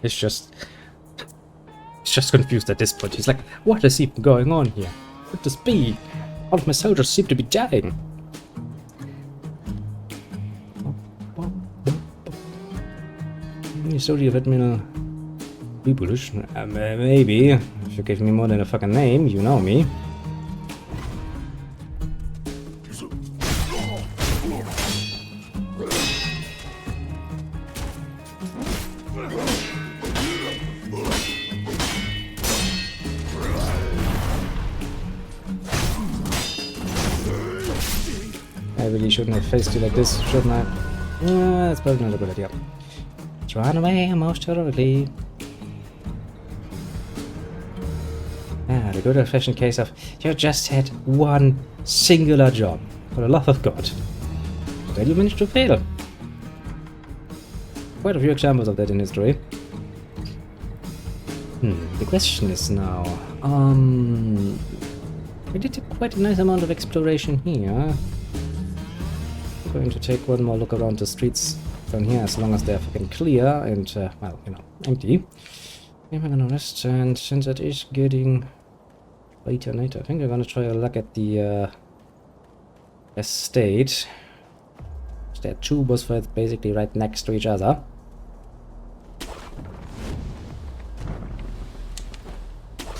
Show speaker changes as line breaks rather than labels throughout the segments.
It's just confused at this point. He's like, what is even going on here? What could this be? All of my soldiers seem to be dying. Soldier of Admiral Bibulish. Maybe. If you give me more than a fucking name, you know me. I really shouldn't have faced you like this, shouldn't I? That's probably not a good idea. Let's run away most thoroughly. The good old-fashioned case of you just had one singular job. For the love of God. Then you managed to fail. Quite a few examples of that in history. The question is now, we did quite a nice amount of exploration here. I'm going to take one more look around the streets down here, as long as they're fucking clear and, well, you know, empty. I'm gonna rest, and since it is getting later night, I think I'm gonna try a look at the, estate. There are two boss fights basically right next to each other.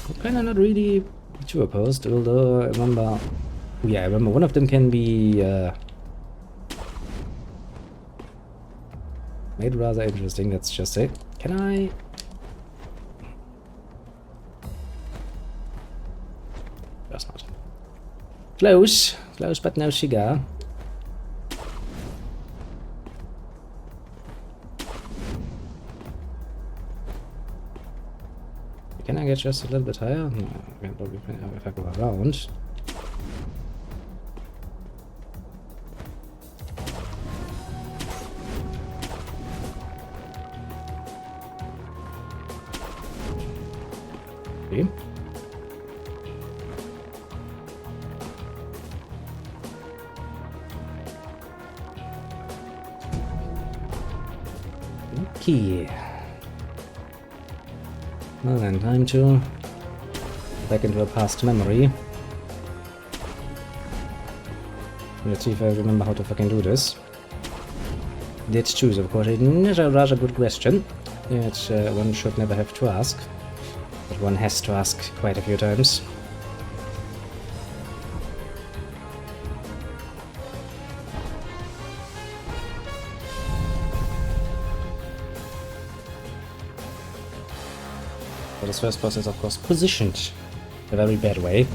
I'm kinda not really too opposed, although I remember... Yeah, I remember one of them can be made rather interesting, let's just say. Can I... That's not. Close. Close, but no cigar. Can I get just a little bit higher? No, I can probably if I go around. Okay. Okay. Well then, time to back into a past memory. Let's see if I remember how to fucking do this. Let's choose, of course, a rather good question. It's one should never have to ask, but one has to ask quite a few times. So this first boss is of course positioned in a very bad way.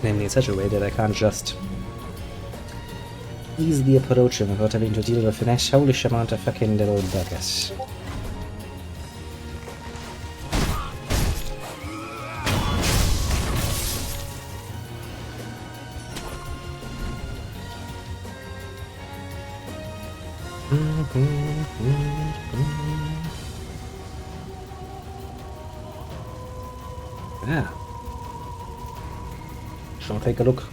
Namely in such a way that I can't just easily approach him without having to deal with an hellish amount of fucking little buggers. Ah. Shall take a look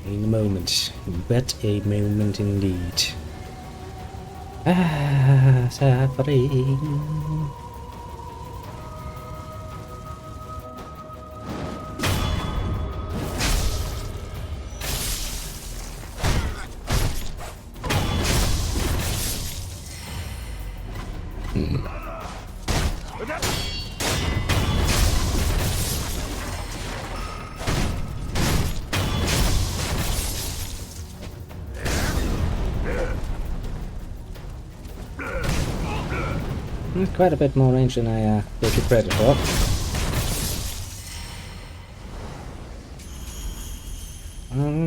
in a moment, but a moment indeed. Ah, suffering. Quite a bit more range than I gave you credit for.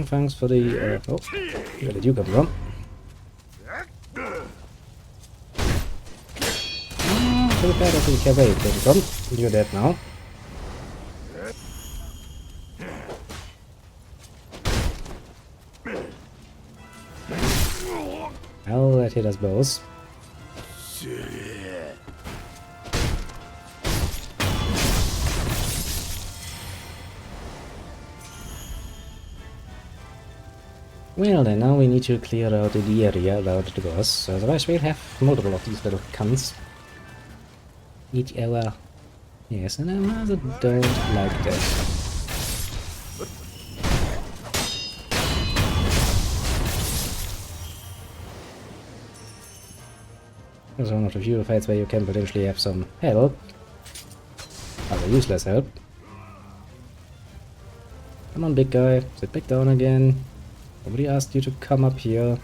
Thanks for the... oh, where did you come from? To be fair, I think where you came from. You're dead now. Well, that hit us both. Well then, now we need to clear out the area around the boss, otherwise we'll have multiple of these little cunts each hour. Yes, and I rather don't like that. There's one of the few fights where you can potentially have some help. Rather useless help. Come on, big guy. Sit back down again. Nobody asked you to come up here.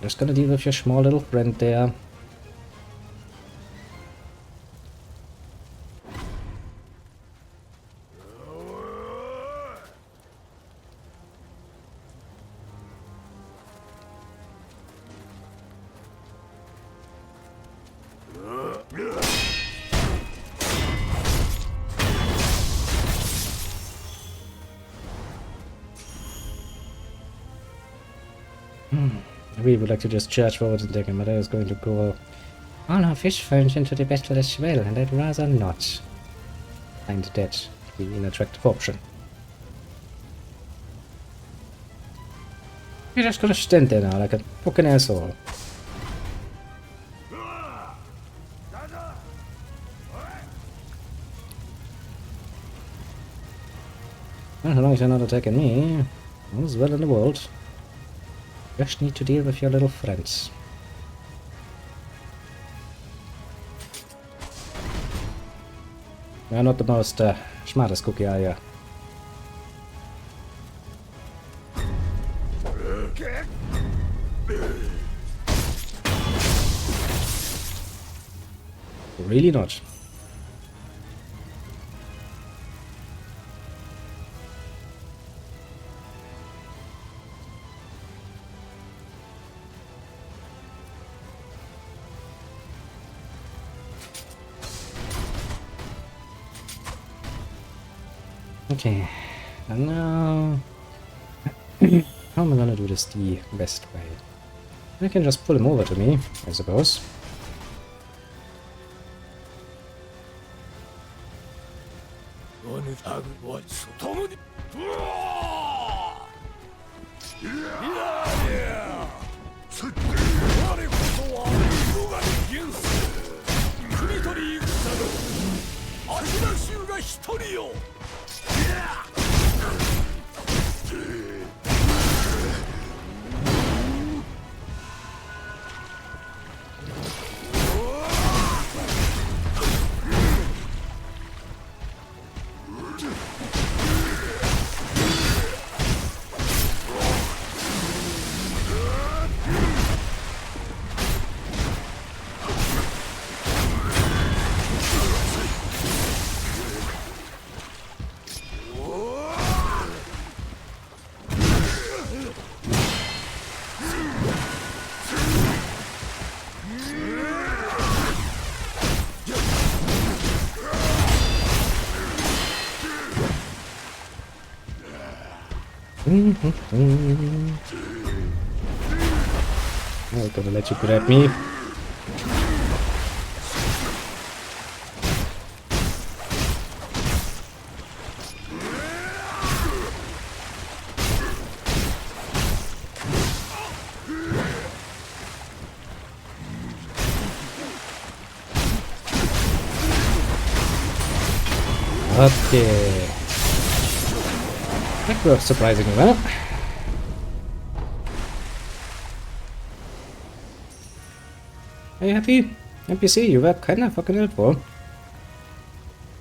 Just gonna deal with your small little friend there. I really would like to just charge forward and take him, but I was going to go all our fish phones into the battle as well, and I'd rather not find that to be an attractive option. You're just gonna stand there now like a fucking asshole. Well, as long as you're not attacking me, all's well in the world. Just need to deal with your little friends. You're not the most smartest cookie, are you? Really not. Okay, and now how am I gonna do this the best way? I can just pull him over to me, I suppose. I'm gonna let you grab me. Okay. That worked surprisingly well. Are you happy? NPC, you were kinda fucking helpful.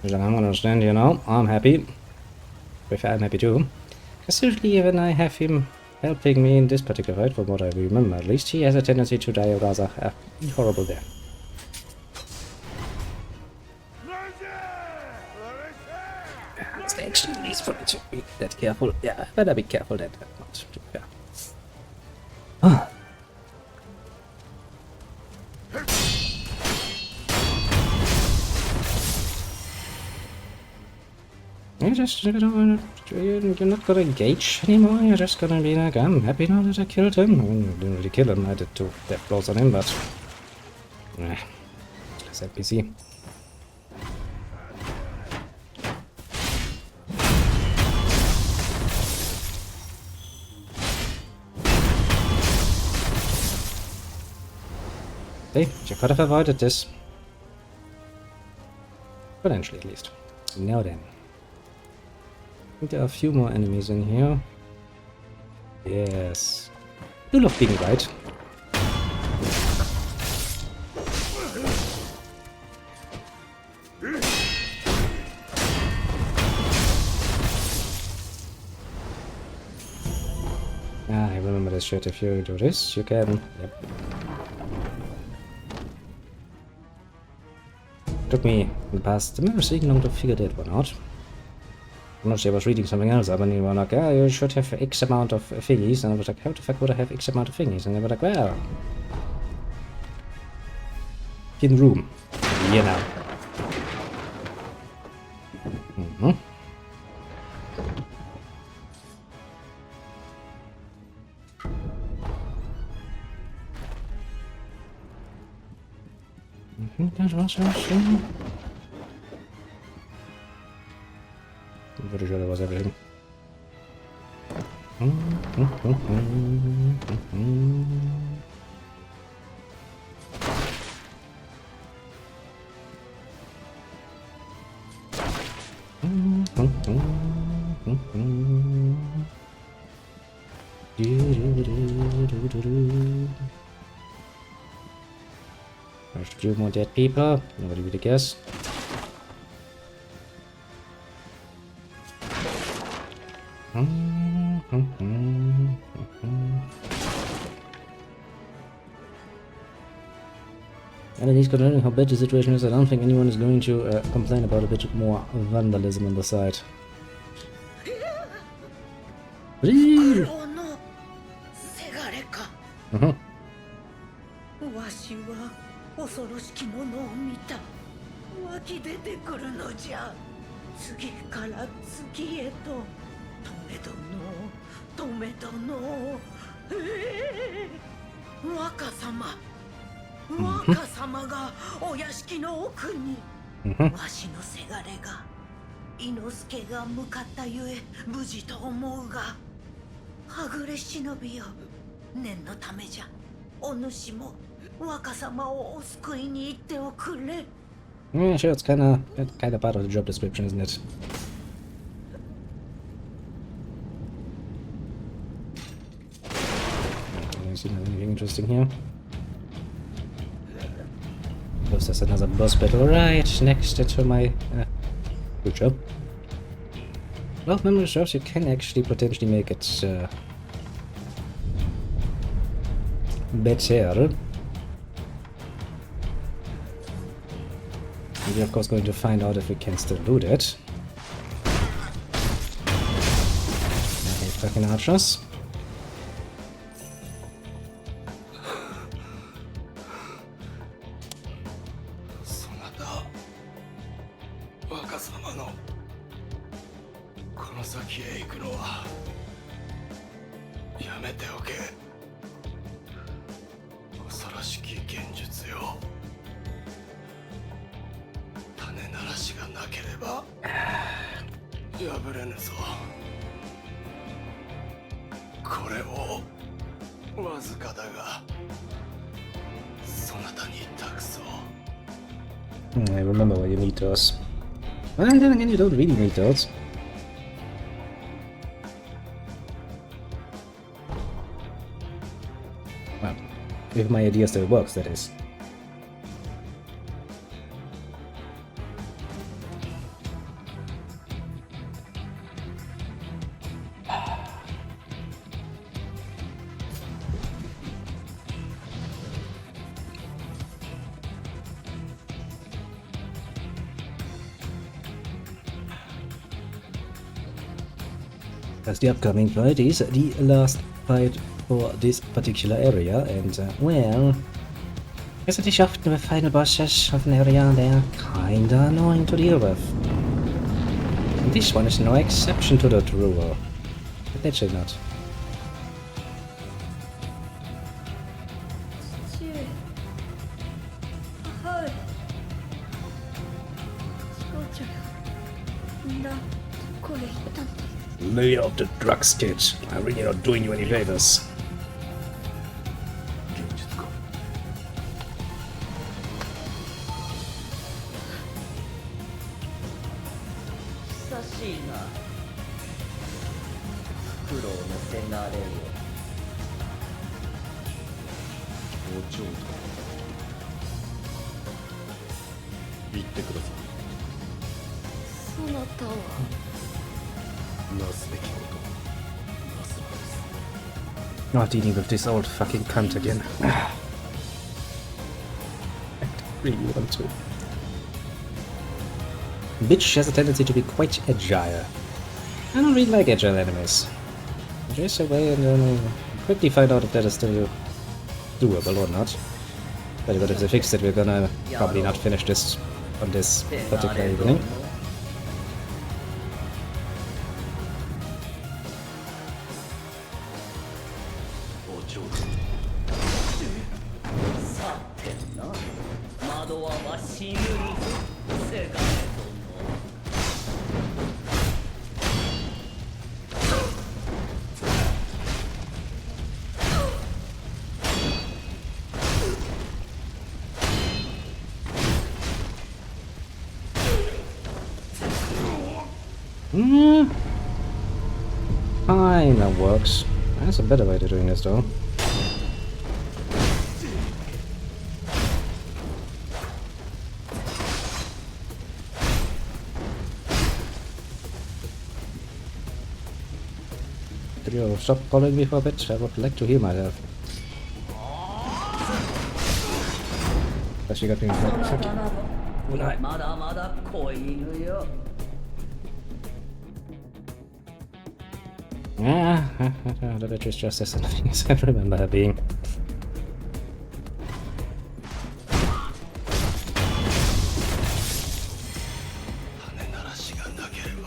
I'm gonna stand, you know. I'm happy. I'm happy too. Because usually when I have him helping me in this particular fight, from what I remember at least, he has a tendency to die a rather horrible death. Actually, he's probably to be that careful. Yeah, I better be careful that I'm not. Yeah. Ah. You're not gonna engage anymore. You're just gonna be like, I'm happy now that I killed him. I mean, I didn't really kill him. I did 2 death blows on him, but less NPC. See? You could have avoided this. Potentially, at least. Now then. I think there are a few more enemies in here. Yes. You love being right. Ah, I remember this shit. If you do this, you can... Yep. Took me in the past so long to figure that one out. I'm not sure, I was reading something else up and they were like, yeah, you should have X amount of thingies. And I was like, how the fuck would I have X amount of thingies? And they were like, well... in room. You know. Mm-hmm. That was awesome. I'm pretty sure that was everything. There's a few more dead people. Nobody really cares. And he's considering how bad the situation is, I don't think anyone is going to complain about a bit more vandalism on the side. Yeah, sure, it's kinda part of the job description, isn't it? I don't see anything interesting here. Plus, there's another boss battle right next to my... good job. Well, memory serves, you can actually potentially make it better. We're of course going to find out if we can still do that. Okay, fucking archers. I remember where you need those. Well, then again, you don't really need those. Well, if my idea still works, that is. As the upcoming fight is the last fight for this particular area, and well, as it is often the final bosses of an area, they're kinda annoying to deal with. And this one is no exception to that rule. But actually not. Lay off the drugs, kid. I'm really not doing you any favors. Not dealing with this old fucking cunt again. I really want to. Bitch has a tendency to be quite agile. I don't really like agile enemies. Chase away and then quickly find out if that is still doable or not. But if they fix it, we're gonna probably not finish this on this particular evening. Fine, that works. That's a better way to doing this though. Could you stop calling me for a bit? I would like to heal myself. But she got me fuck you. Good night. Yeah, the bitch is just as annoying as I remember her being.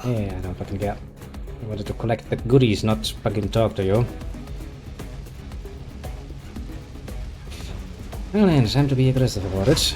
Yeah, I don't fucking care. I wanted to collect the goodies, not fucking talk to you. Well then, time to be aggressive about it.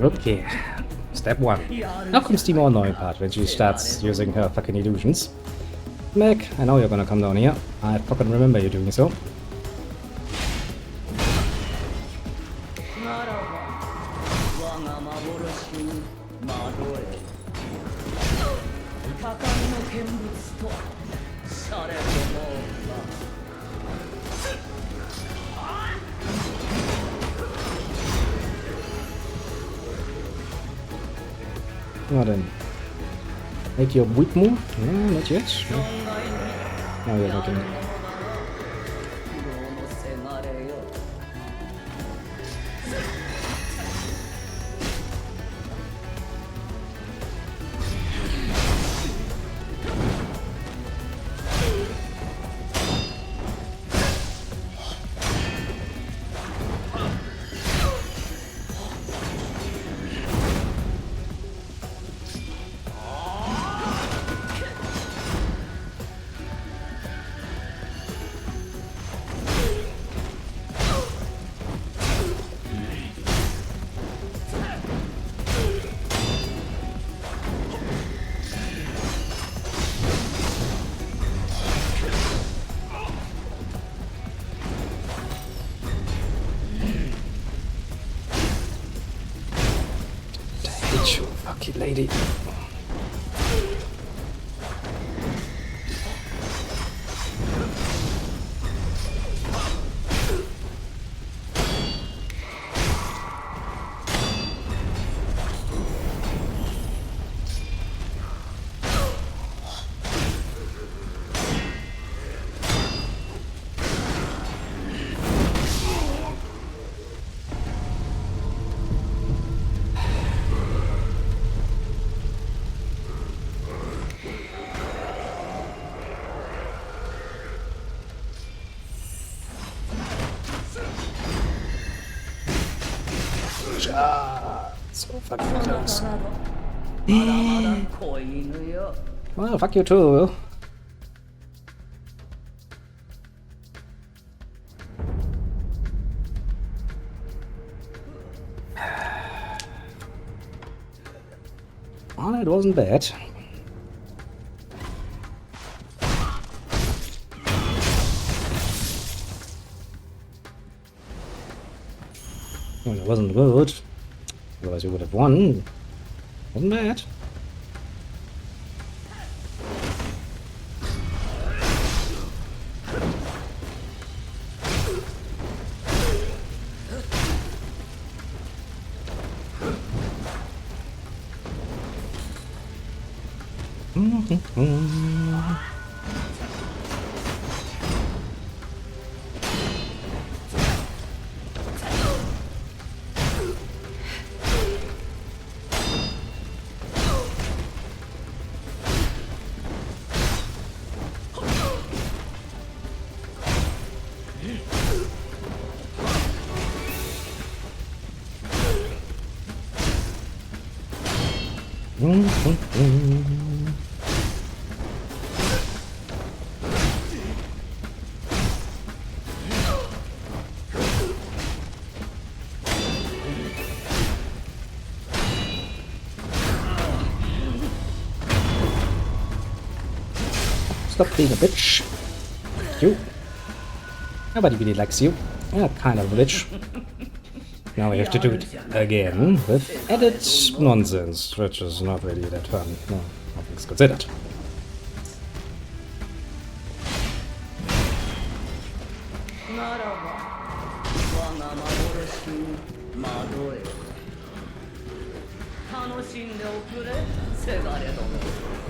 Okay, step 1. Now comes the more annoying part, when she starts using her fucking illusions. Meg, I know you're gonna come down here. I fucking remember you doing so. Now then, make your whip move? No, not yet. No. Now you're making it. You fucking lady. So fucking close. Well, fuck you too. Well, it wasn't bad. Well, it wasn't good. Otherwise you would have won. Wasn't bad. Stop being a bitch. You. Nobody really likes you. You're kind of a bitch. Now we have to do it again with added nonsense, which is not really that fun. No, all things considered.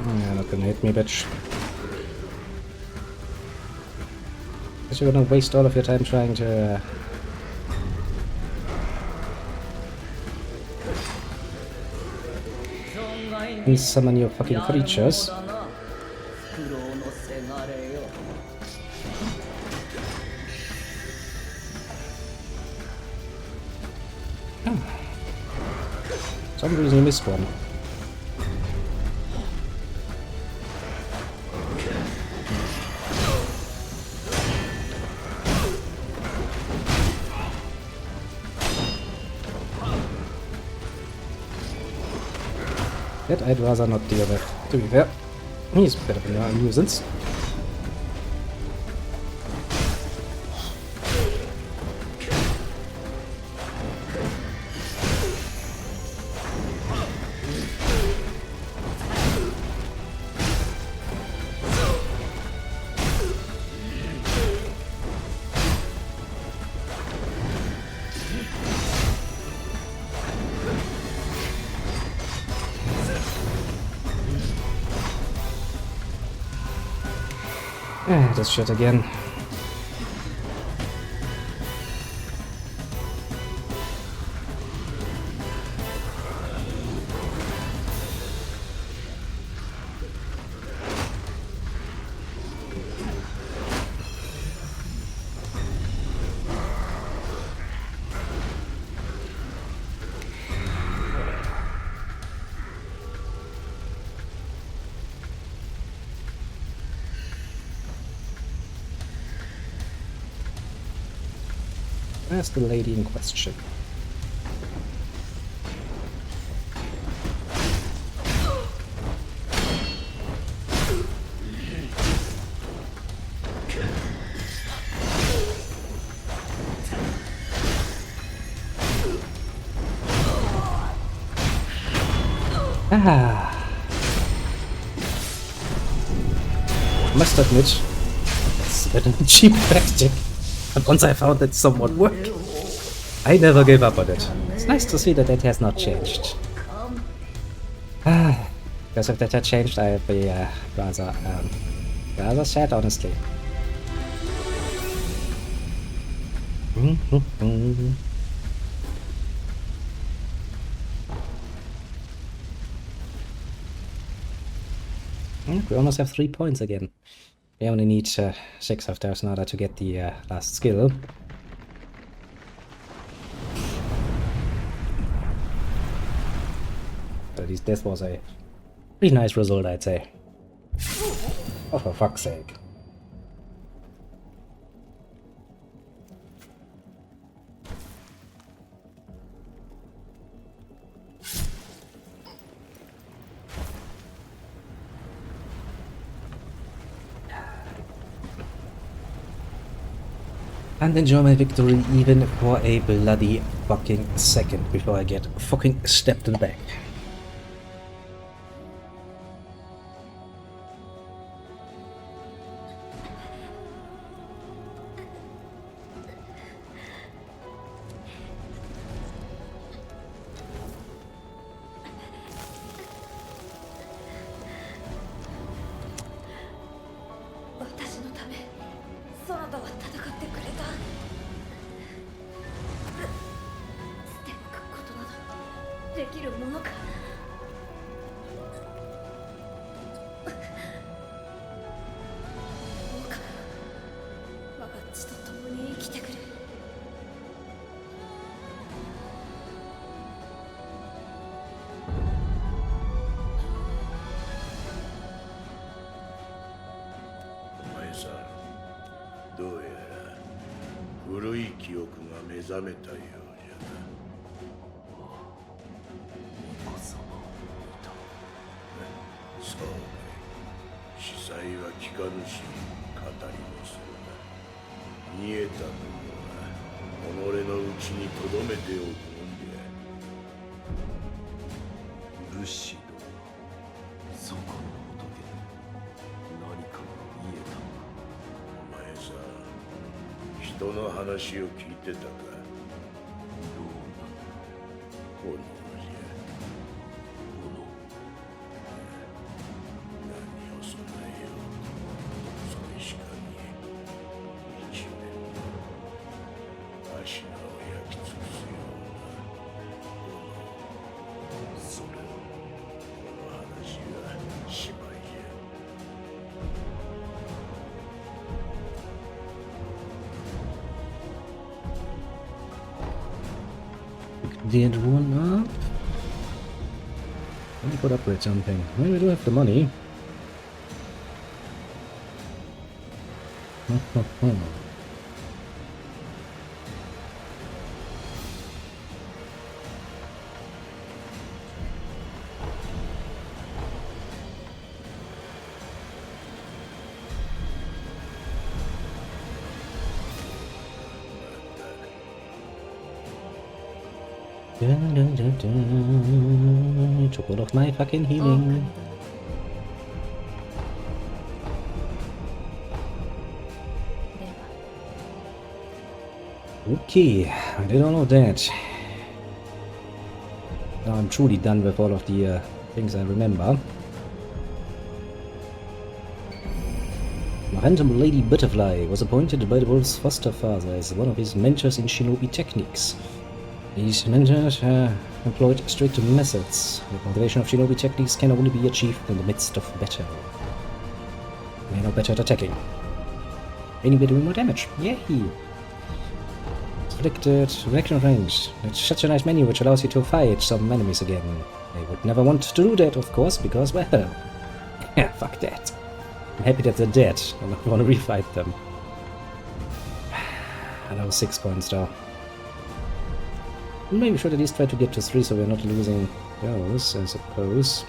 You're not gonna hit me, bitch. Guess you're gonna waste all of your time trying to summon your fucking creatures. Oh. For some reason you missed one. That I'd rather not deal with, to be fair. He's a bit of a nuisance. This shit again. Where's the lady in question? Must admit, it's a bit of a cheap tactic. But once I found that somewhat worked, I never gave up on it. It's nice to see that it has not changed. Because if that had changed, I'd be rather sad, honestly. We almost have 3 points again. We only need 6 of those in order to get the last skill. at least this was a pretty nice result, I'd say. Oh, for fuck's sake. And enjoy my victory even for a bloody fucking second before I get fucking stabbed in the back. Did one up? Let me put upgrade something. Well, we do have the money. Dun, dun, dun, dun. Took all of my fucking healing. Okay, I did all of that. Now I'm truly done with all of the things I remember. Random Lady Butterfly was appointed by the wolf's foster father as one of his mentors in shinobi techniques. These mentors employed strict methods. The cultivation of shinobi techniques can only be achieved in the midst of battle. They are not better at attacking. Anyway, doing more damage. Yay! Selected reaction range. It's such a nice menu which allows you to fight some enemies again. I would never want to do that, of course, because, well, yeah, fuck that. I'm happy that they're dead. I don't want to refight them. And that was 6 points though. Maybe we should at least try to get to 3 so we're not losing those, I suppose.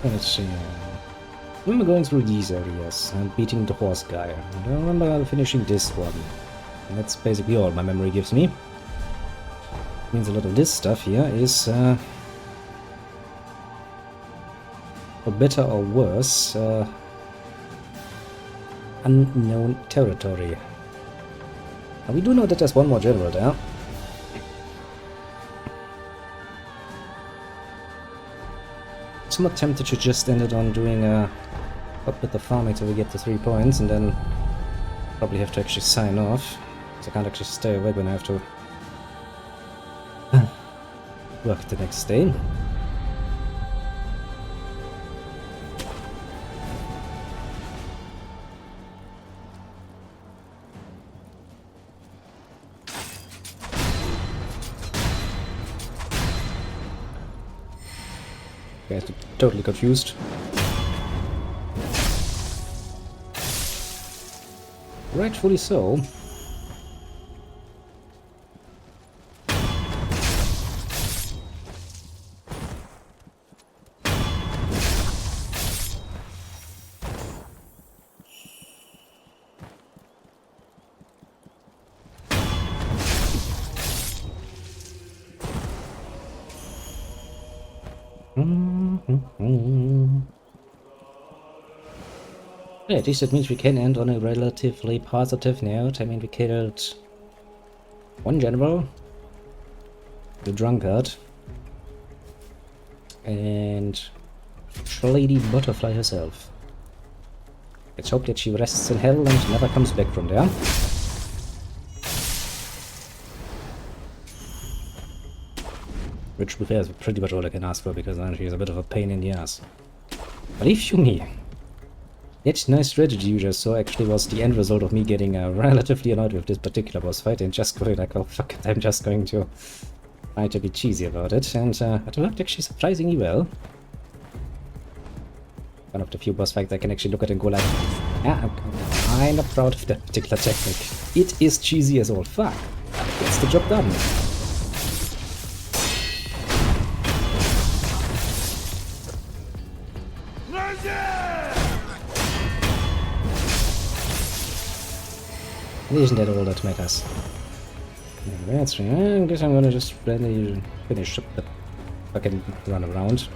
Let's see. I remember going through these areas and beating the horse guy. I don't remember finishing this one. And that's basically all my memory gives me. Means a lot of this stuff here is, for better or worse, unknown territory. And we do know that there's one more general there. Somewhat tempted to just end it on doing a bit of farming till we get to 3 points, and then probably have to actually sign off. So I can't actually stay awake when I have to work the next day. guys are totally confused. Rightfully so. Yeah, at least that means we can end on a relatively positive note. I mean, we killed one general, the drunkard, and Lady Butterfly herself. Let's hope that she rests in hell and never comes back from there. Which, to be fair, is pretty much all I can ask for, because she's a bit of a pain in the ass. Believe you me, that nice strategy you just saw actually was the end result of me getting relatively annoyed with this particular boss fight and just going like, oh fuck it, I'm just going to try to be cheesy about it, and it worked actually surprisingly well. One of the few boss fights I can actually look at and go like, yeah, I'm kind of proud of that particular technique. It is cheesy as all fuck, but it gets the job done. Isn't that all that matters? That's right. I guess I'm gonna just randomly finish up the fucking run around.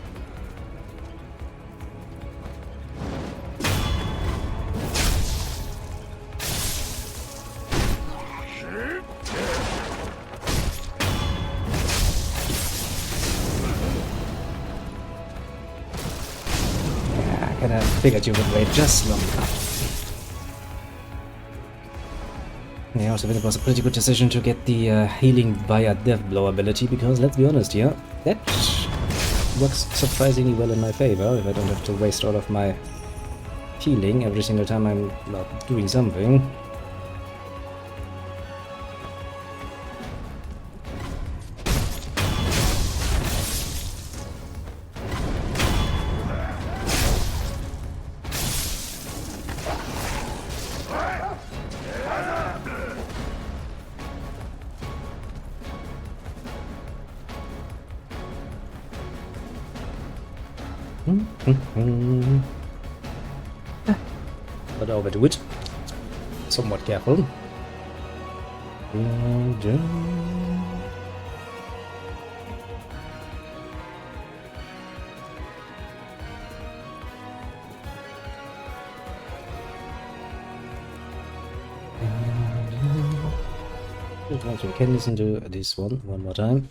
Yeah, I kinda figured you would wait just long enough. Yeah, I also think it was a pretty good decision to get the healing via Death Blow ability, because let's be honest here, that works surprisingly well in my favor if I don't have to waste all of my healing every single time I'm not doing something. But overdo it. Somewhat careful. We can listen to this one more time.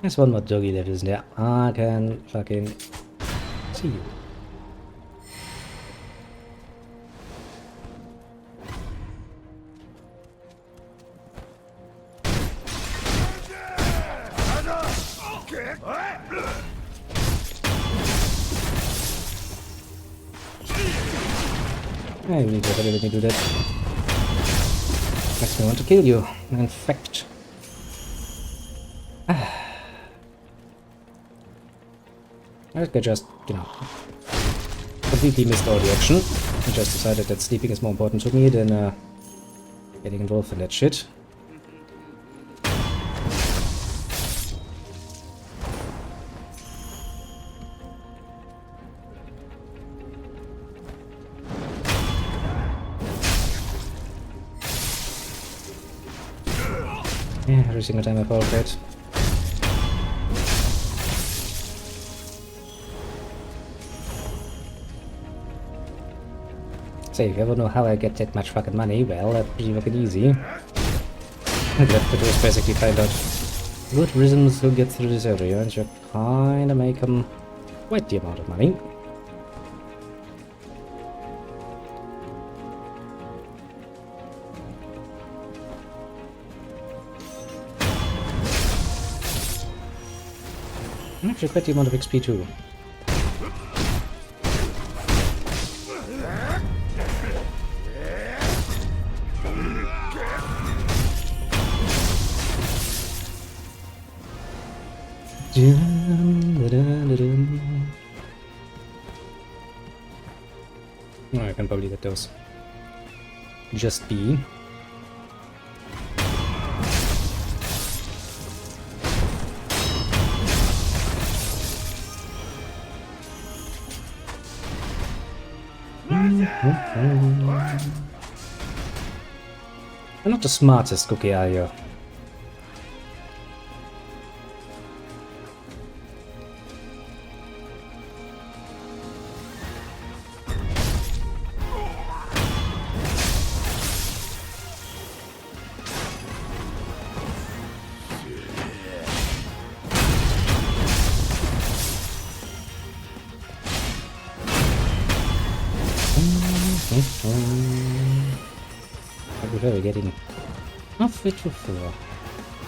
There's one more doggy left, isn't there? I can fucking see you. I need to really do that. Makes me want to kill you, in fact. I think I just, completely missed all the action. I just decided that sleeping is more important to me than getting involved in that shit. Yeah, every single time I fall dead. Say, if you ever know how I get that much fucking money, well, that's pretty fucking easy. All you have to do is basically find out good reasons to get through this area, and you kinda make them quite the amount of money. Actually, quite the amount of XP too. Oh, I can probably get those. Just be. I'm not the smartest cookie, are you? What are we getting? Halfway to 4. Well,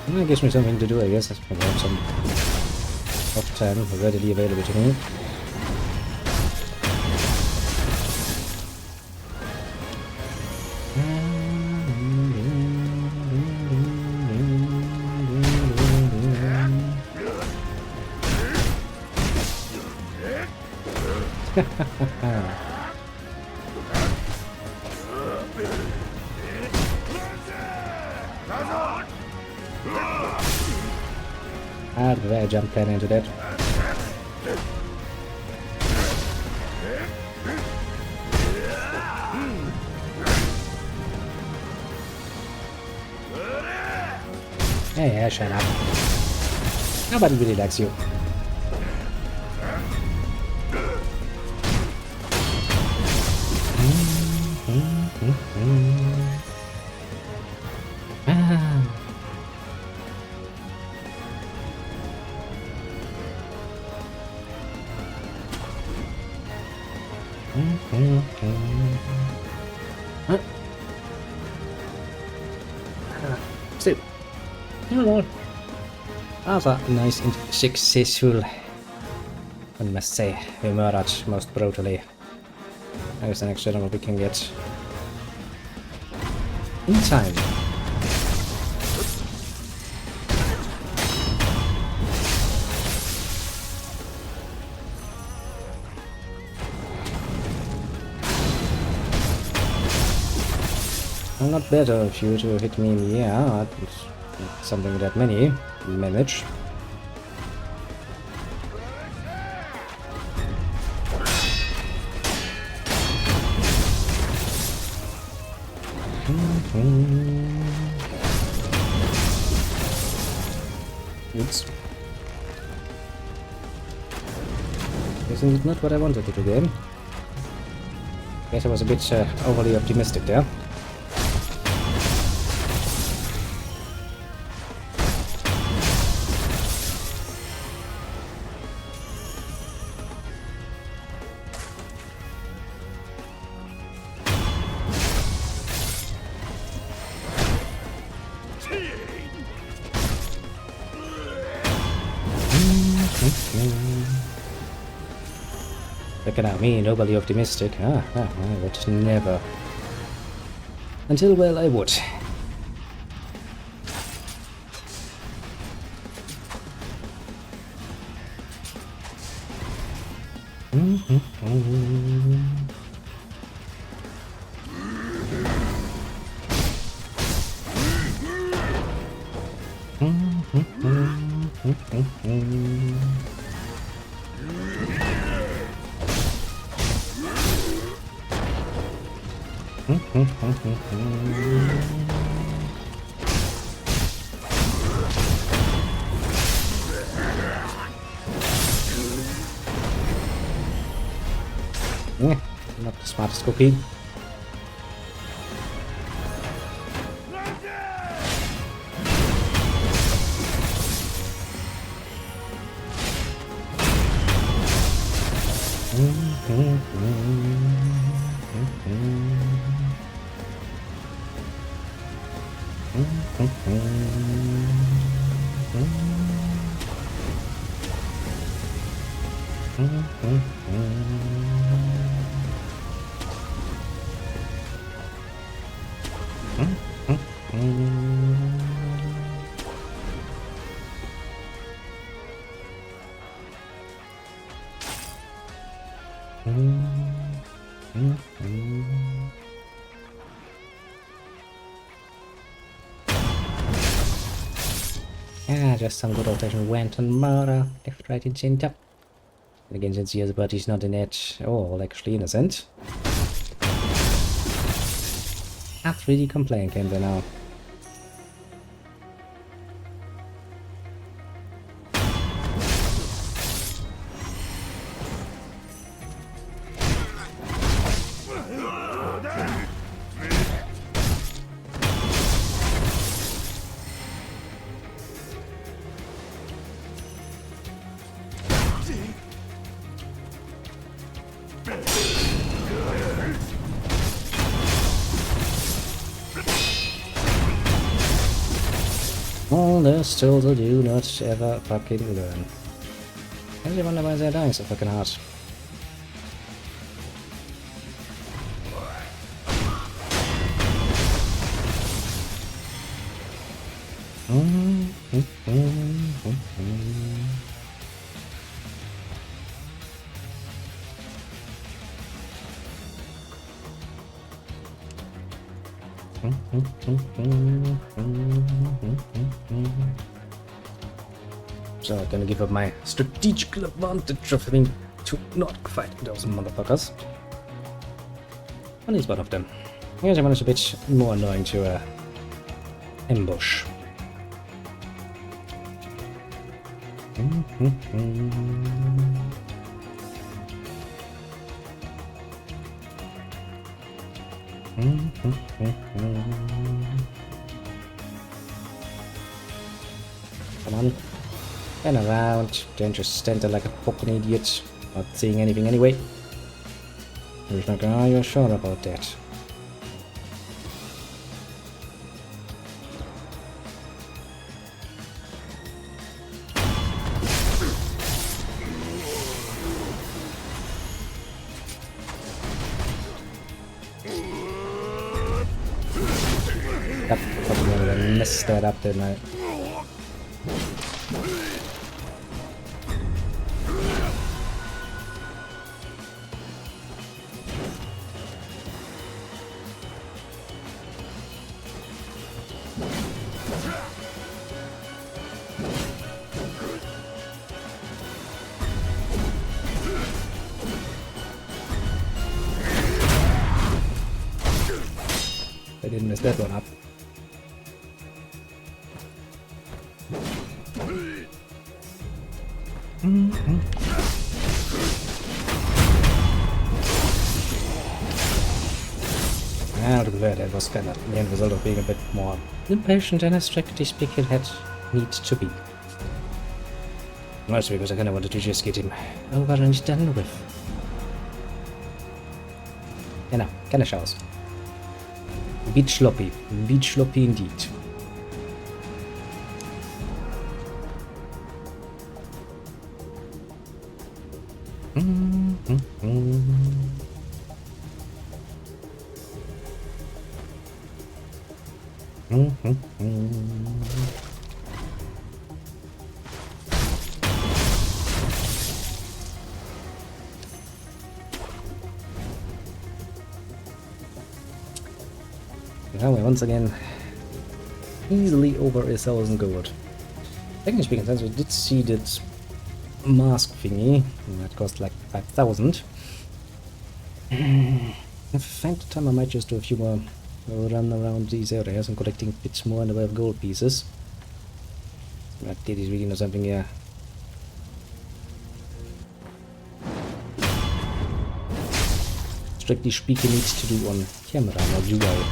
that gives me something to do, I guess. I have some off time readily available to me. Did I jump plan into that? Hey, shut up. Nobody really likes you. So, after nice and successful, one must say, we murdered most brutally. There's the next general we can get in time. I'm not better of you to hit me in the air, something that many manage. Oops. This is not what I wanted to do game. Guess I was a bit overly optimistic there. Look at me, nobly optimistic. I would never. Until, well, I would. Not the smartest cookie. Just some good old-fashioned wanton murder, left, right, and center. And again, since he has a body, he's not in it. Oh, actually innocent. Can't really complain, can they now? All the still to do not ever fucking learn. I really wonder why they're dying so fucking hard. So I'm gonna give up my strategical advantage of having to not fight those motherfuckers. At least one of them. I guess I managed a bit more annoying to ambush. Come on. And around. Don't just stand there like a fucking idiot. Not seeing anything anyway. He's like, are you sure about that? Yep, probably messed that up, didn't I? I didn't mess that one up. Yeah, to be fair, that was kind of the end result of being a bit more impatient than I strictly speaking had need to be. Mostly because I kind of wanted to just get him over and done with. You know, kind of shows. Bit sloppy indeed. Now we're once again easily over 1,000 gold. Technically speaking, since we did see that mask thingy, that cost like 5,000. If I find the time, I might just do a few more run around these areas and collecting bits more in the way of gold pieces. That is really not something here. Strictly speaking, needs to do on camera, not do I?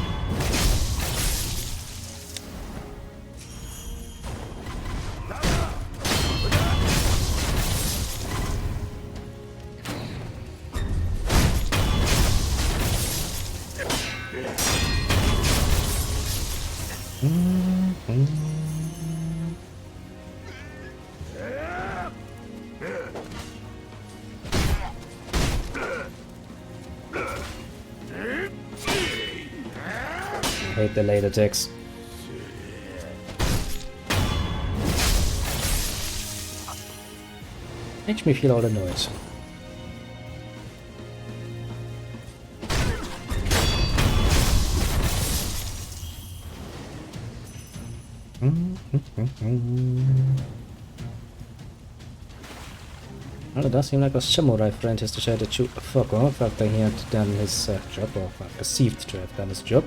hate the late attacks. Makes me feel all annoyed. Well, it does seem like a samurai friend has decided to fuck off after he had done his job, or perceived to have done his job.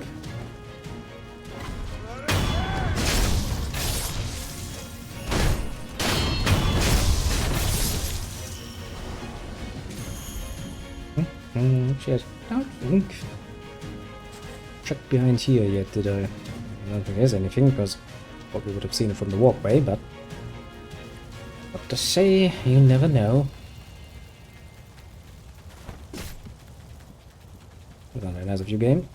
Actually, I don't think checked behind here yet, did I? I don't think there's anything, because probably would have seen it from the walkway, but what to say, you never know. Not a nice of you game.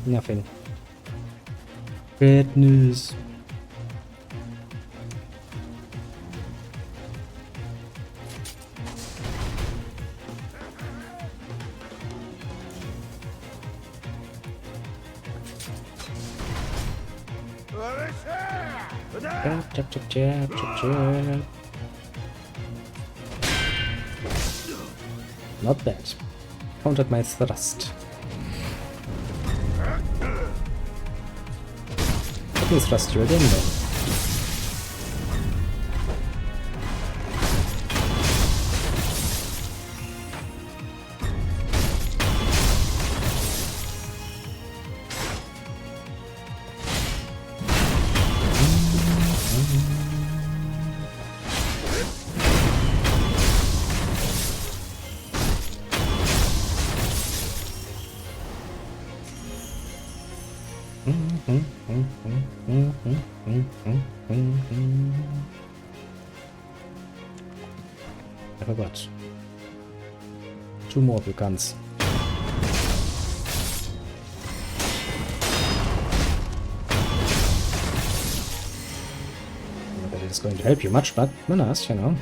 Nothing. Bad news. Jab, jab, jab, jab, jab. Not bad. Countered my thrust. Let me thrust you again then. I forgot. 2 more of your guns. Not that it's going to help you much, but manas, you know.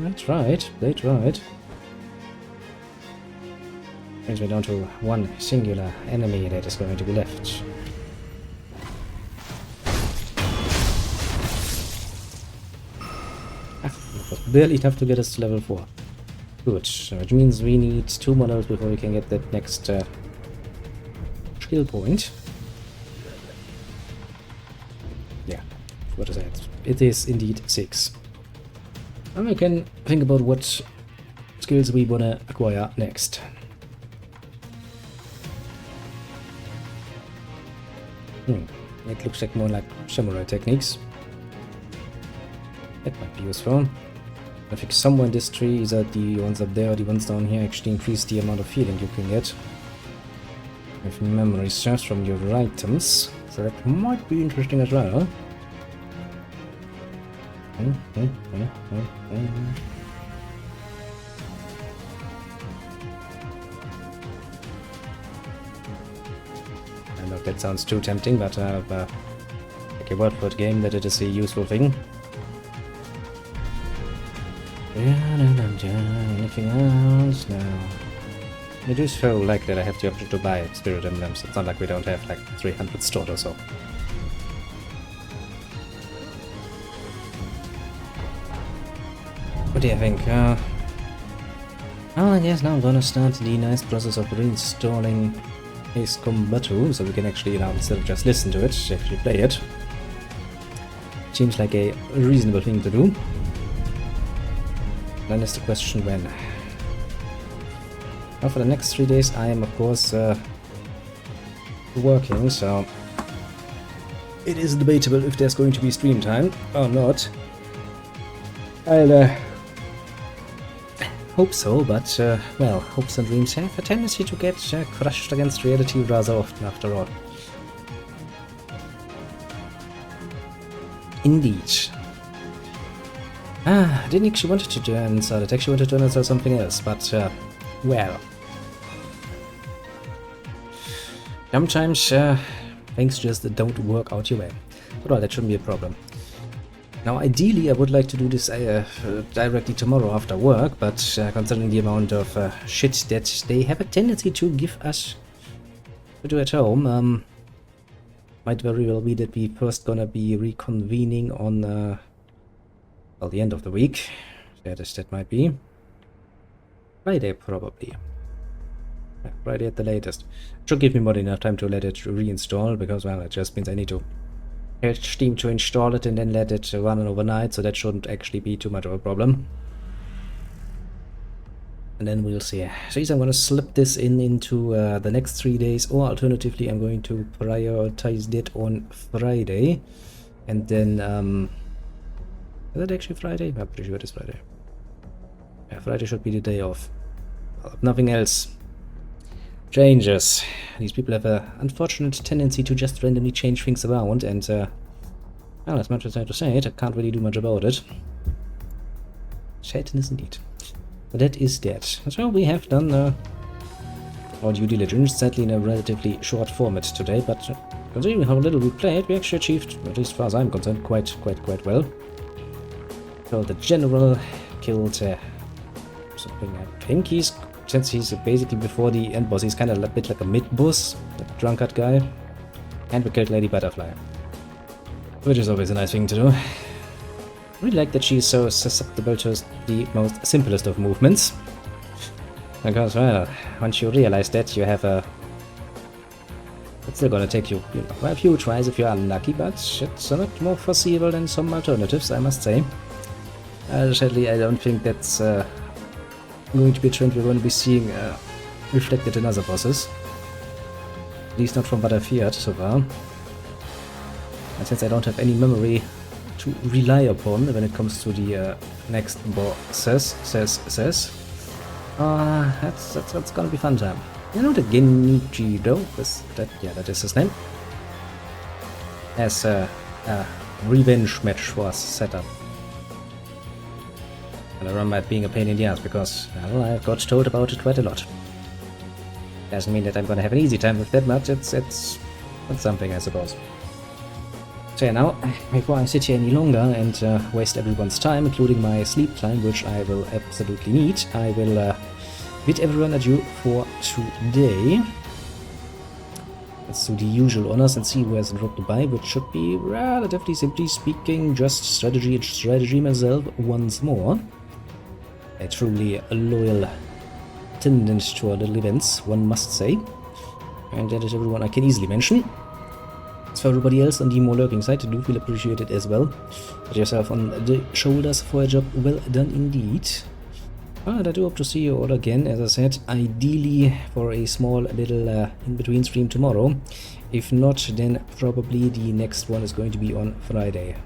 They tried. They tried. Brings me down to one singular enemy that is going to be left. Barely enough to get us to level 4. Good, which means we need 2 more levels before we can get that next skill point. Yeah, what is that? It is indeed 6. And we can think about what skills we want to acquire next. It looks like more like samurai techniques. That might be useful. I think somewhere in this tree, either the ones up there or the ones down here, actually increase the amount of healing you can get. If memory serves from your items, so that might be interesting as well. I know that sounds too tempting, but take a word for the game that it is a useful thing. Anything else? No. It is so like that I have the option to buy spirit emblems. It's not like we don't have like 300 stored or so. What do you think? Oh, I guess now I'm gonna start the nice process of reinstalling Ace Combat 2, so we can actually, you know, instead of just listen to it, actually play it. Seems like a reasonable thing to do. Then is the question when. Now for the next 3 days I am of course working, so it is debatable if there's going to be stream time or not. I'll hope so, but well, hopes and dreams have a tendency to get crushed against reality rather often after all. Indeed. I didn't actually want to turn inside it, actually wanted to turn inside something else, but well. Sometimes things just don't work out your way. But well, that shouldn't be a problem. Now, ideally, I would like to do this directly tomorrow after work, but considering the amount of shit that they have a tendency to give us to do at home, might very well be that we first gonna be reconvening on, well, the end of the week. That might be Friday, probably. Yeah, Friday at the latest. Should give me more than enough time to let it reinstall, because, well, it just means I need to tell Steam to install it and then let it run overnight, so that shouldn't actually be too much of a problem. And then we'll see. So I'm going to slip this into the next 3 days, or alternatively I'm going to prioritize it on Friday. And then, is it actually Friday? I'm pretty sure it is Friday. Yeah, Friday should be the day off. Well, if nothing else changes. These people have an unfortunate tendency to just randomly change things around, and well, as much as I have to say it, I can't really do much about it. Sadness indeed. But that is that. So we have done our due diligence, sadly in a relatively short format today, but considering how little we played, we actually achieved, at least as far as I'm concerned, quite well. So the general killed something. I think since he's basically before the end boss, he's kind of a bit like a mid-boss, the drunkard guy. And we killed Lady Butterfly, which is always a nice thing to do. I really like that she's so susceptible to the most simplest of movements. Because, well, once you realize that, you have a... It's still gonna take you, a few tries if you're unlucky, but it's a lot more foreseeable than some alternatives, I must say. Sadly, I don't think that's going to be a trend we're going to be seeing reflected in other bosses. At least not from what I've heard so far. And since I don't have any memory to rely upon when it comes to the next bosses, that's gonna be fun time. You know the Genichi though? That is his name. As a revenge match was set up. And I remember it being a pain in the ass because, well, I got told about it quite a lot. Doesn't mean that I'm gonna have an easy time with that much, it's something, I suppose. So yeah, now, before I sit here any longer and waste everyone's time, including my sleep time, which I will absolutely need, I will bid everyone adieu for today. Let's do the usual honors and see who has dropped by, which should be, relatively simply speaking, just strategy and strategy myself once more. A truly loyal attendant to our little events, one must say. And that is everyone I can easily mention. As for everybody else on the more lurking side, I do feel appreciated as well. Pat yourself on the shoulders for a job well done indeed. And I do hope to see you all again, as I said, ideally for a small little in-between stream tomorrow. If not, then probably the next one is going to be on Friday.